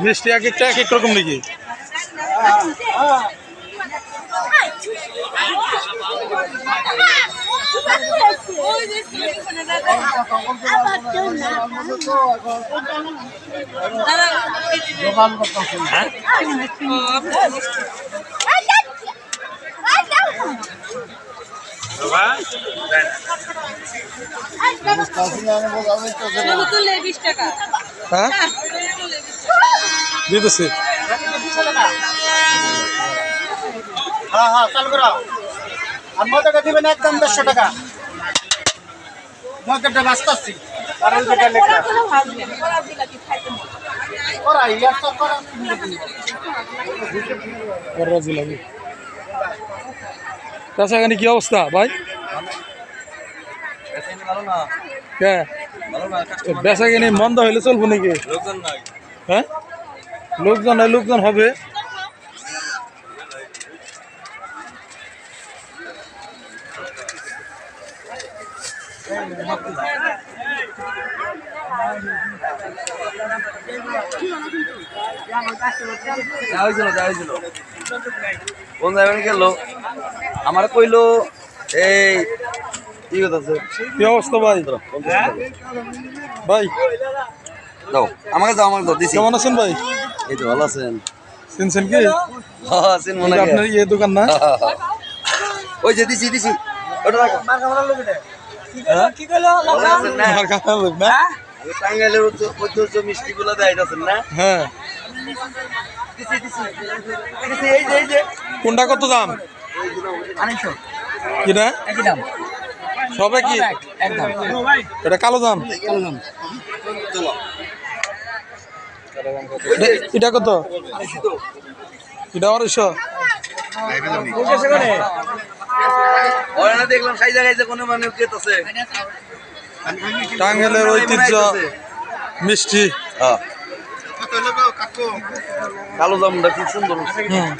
মিষ্টি এক একটা এক এক রকম নাকি? হ্যাঁ দিতেছি। হ্যাঁ হ্যাঁ চালু করো। আর মজাটা দিবেন একদম 150 টাকা। মজাটা ব্যস্ত আছি। আর ওই যেটা লেখা করা ইয়ার তো করা করা জিলাপি। চাচা এখানে কি অবস্থা ভাই? বেচা কিনে মন্দ হইলে চলবো নাকি? হ্যাঁ লোকজন নাই, লোকজন হবে। কোন যাবেন গেল আমার কইলো এই কি কথা আছে? কি অবস্থা ভাই? ভাই দাও আমাকে দাও দিছি। কেমন আছেন ভাই? এই তো ভালো আছেন। চিনছেন কি? হ্যাঁ চিন মনে হয় আপনার ইয়ে দোকান না? ওই যে দিছি ওটা রাখো। কি কইলো ভালো আছেন না? আমার কাছে লোক না? টাঙ্গাইলের ঐতিহ্য মিষ্টিগুলো দেখাইতেছেন না? হ্যাঁ। দিছি এই যে কোনটা কত দাম? 250 কিনা একই দাম সবে কি একদম। এটা কালো দাম? চলো এটা কত? এটা 250। ওরা না দেখলাম খাই জায়গায় যে কোনো মানুষ খেতেছে। টাঙ্গাইলের ঐতিহ্য মিষ্টি। হ্যাঁ কালো জামটা খুব সুন্দর। হুম